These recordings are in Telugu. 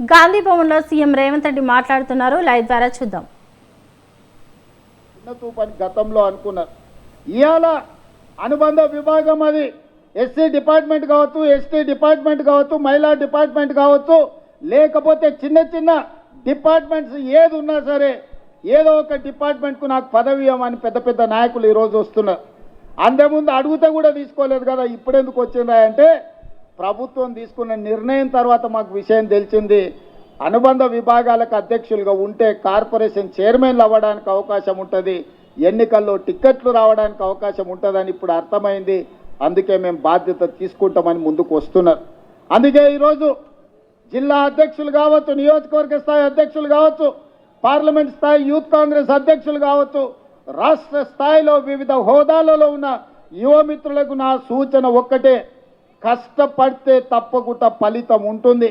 గాంధీ భవన్లో సీఎం రేవంత్ రెడ్డి మాట్లాడుతున్నారు. లైవ్ ద్వారా చూద్దాం. గతంలో అనుకున్నారు ఇవాళ అనుబంధ విభాగం అది ఎస్సీ డిపార్ట్మెంట్ కావచ్చు, ఎస్టీ డిపార్ట్మెంట్ కావచ్చు, మహిళా డిపార్ట్మెంట్ కావచ్చు, లేకపోతే చిన్న చిన్న డిపార్ట్మెంట్స్ ఏది ఉన్నా సరే ఏదో ఒక డిపార్ట్మెంట్కు నాకు పదవి ఇవ్వమని పెద్ద పెద్ద నాయకులు ఈరోజు వస్తున్నారు. అంతకుముందు అడుగుతా కూడా తీసుకోలేదు కదా, ఇప్పుడెందుకు వచ్చిందా అంటే ప్రభుత్వం తీసుకున్న నిర్ణయం తర్వాత మాకు విషయం తెలిసింది. అనుబంధ విభాగాలకు అధ్యక్షులుగా ఉంటే కార్పొరేషన్ చైర్మన్లు అవ్వడానికి అవకాశం ఉంటుంది, ఎన్నికల్లో టిక్కెట్లు రావడానికి అవకాశం ఉంటుందని ఇప్పుడు అర్థమైంది. అందుకే మేము బాధ్యత తీసుకుంటామని ముందుకు వస్తున్నారు. అందుకే ఈరోజు జిల్లా అధ్యక్షులు కావచ్చు, నియోజకవర్గ స్థాయి అధ్యక్షులు కావచ్చు, పార్లమెంట్ స్థాయి యూత్ కాంగ్రెస్ అధ్యక్షులు కావచ్చు, రాష్ట్ర స్థాయిలో వివిధ హోదాలలో ఉన్న యువమిత్రులకు నా సూచన ఒక్కటే, కష్టపడితే తప్పకుండా ఫలితం ఉంటుంది.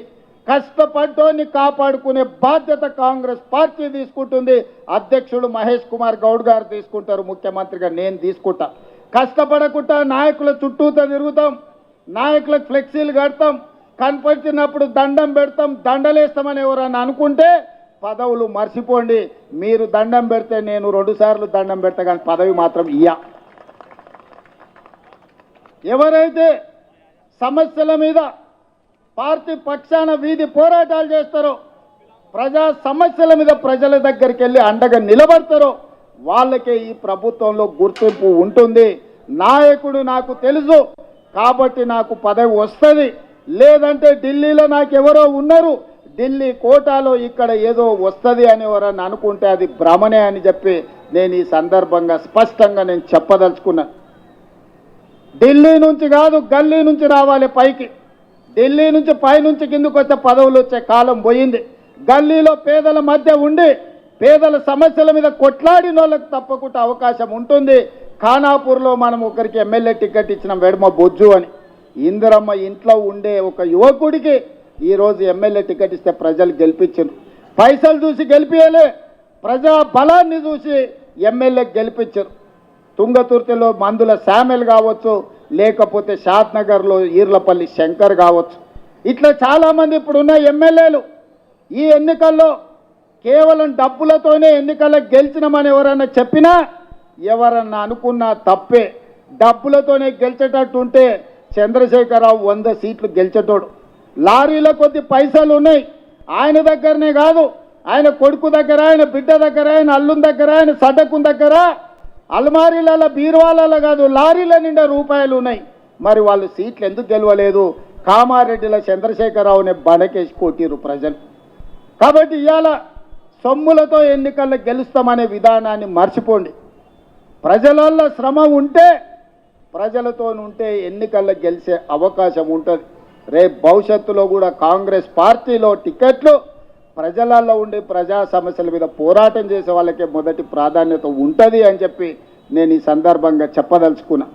కష్టపడ్డోని కాపాడుకునే బాధ్యత కాంగ్రెస్ పార్టీ తీసుకుంటుంది. అధ్యక్షుడు మహేష్ కుమార్ గౌడ్ గారు తీసుకుంటారు, ముఖ్యమంత్రిగా నేను తీసుకుంటా. కష్టపడకుండా నాయకుల చుట్టూతో తిరుగుతాం, నాయకులకు ఫ్లెక్సీలు కడతాం, కనపడినప్పుడు దండం పెడతాం, దండలేస్తామని ఎవరన్నా అనుకుంటే పదవులు మర్చిపోండి. మీరు దండం పెడితే నేను 2 సార్లు దండం పెడతా, కానీ పదవి మాత్రం ఇయ్యా. ఎవరైతే సమస్యల మీద పార్టీ పక్షాన వీధి పోరాటాలు చేస్తారో, ప్రజా సమస్యల మీద ప్రజల దగ్గరికి వెళ్ళి అండగా నిలబడతారో వాళ్ళకే ఈ ప్రభుత్వంలో గుర్తింపు ఉంటుంది. నాయకుడు నాకు తెలుసు కాబట్టి నాకు పదవి వస్తుంది, లేదంటే ఢిల్లీలో నాకు ఎవరో ఉన్నారు, ఢిల్లీ కోటాలో ఇక్కడ ఏదో వస్తుంది అని ఎవరన్నా అనుకుంటే అది భ్రమనే అని చెప్పి నేను ఈ సందర్భంగా స్పష్టంగా నేను చెప్పదలుచుకున్నా. ఢిల్లీ నుంచి కాదు, గల్లీ నుంచి రావాలి పైకి. ఢిల్లీ నుంచి పైనుంచి కిందకు వచ్చే పదవులు వచ్చే కాలం పోయింది. గల్లీలో పేదల మధ్య ఉండి పేదల సమస్యల మీద కొట్లాడిన వాళ్ళకి తప్పకుండా అవకాశం ఉంటుంది. ఖానాపూర్లో మనం ఒకరికి ఎమ్మెల్యే టికెట్ ఇచ్చిన వెడమ బొజ్జు అని, ఇందిరమ్మ ఇంట్లో ఉండే ఒక యువకుడికి ఈరోజు ఎమ్మెల్యే టికెట్ ఇస్తే ప్రజలు గెలిపించారు. పైసలు చూసి గెలిపియలే, ప్రజా బలాన్ని చూసి ఎమ్మెల్యే గెలిపించారు. తుంగతుర్తిలో మందుల శామెల్ కావచ్చు, లేకపోతే షాద్నగర్లో ఈర్లపల్లి శంకర్ కావచ్చు, ఇట్లా చాలామంది ఇప్పుడున్న ఎమ్మెల్యేలు ఈ ఎన్నికల్లో కేవలం డబ్బులతోనే ఎన్నికల్లో గెలిచినామని ఎవరన్నా చెప్పినా, ఎవరన్నా అనుకున్నా తప్పే. డబ్బులతోనే గెలిచేటట్టుంటే చంద్రశేఖరరావు 100 సీట్లు గెలిచేటోడు. లారీల కొద్ది పైసలు ఉన్నాయి ఆయన దగ్గరనే కాదు, ఆయన కొడుకు దగ్గర, ఆయన బిడ్డ దగ్గర, ఆయన అల్లుని దగ్గర, ఆయన సడ్డకు దగ్గర, అల్మారీల బీరువాలలో కాదు లారీల నిండా రూపాయలు ఉన్నాయి. మరి వాళ్ళు సీట్లు ఎందుకు గెలవలేదు? కామారెడ్డిలో చంద్రశేఖరరావుని బడకేసి కొట్టిరు ప్రజలు. కాబట్టి ఇవాళ సొమ్ములతో ఎన్నికల్లో గెలుస్తామనే విధానాన్ని మర్చిపోండి. ప్రజలలో శ్రమ ఉంటే, ప్రజలతో ఉంటే ఎన్నికల్లో గెలిచే అవకాశం ఉంటుంది. రేపు భవిష్యత్తులో కూడా కాంగ్రెస్ పార్టీలో టికెట్లు ప్రజలలో ఉండి ప్రజా సమస్యల మీద పోరాటం చేసే వాళ్ళకే మొదటి ప్రాధాన్యత ఉంటుంది అని చెప్పి నేను ఈ సందర్భంగా చెప్పదలుచుకున్నా.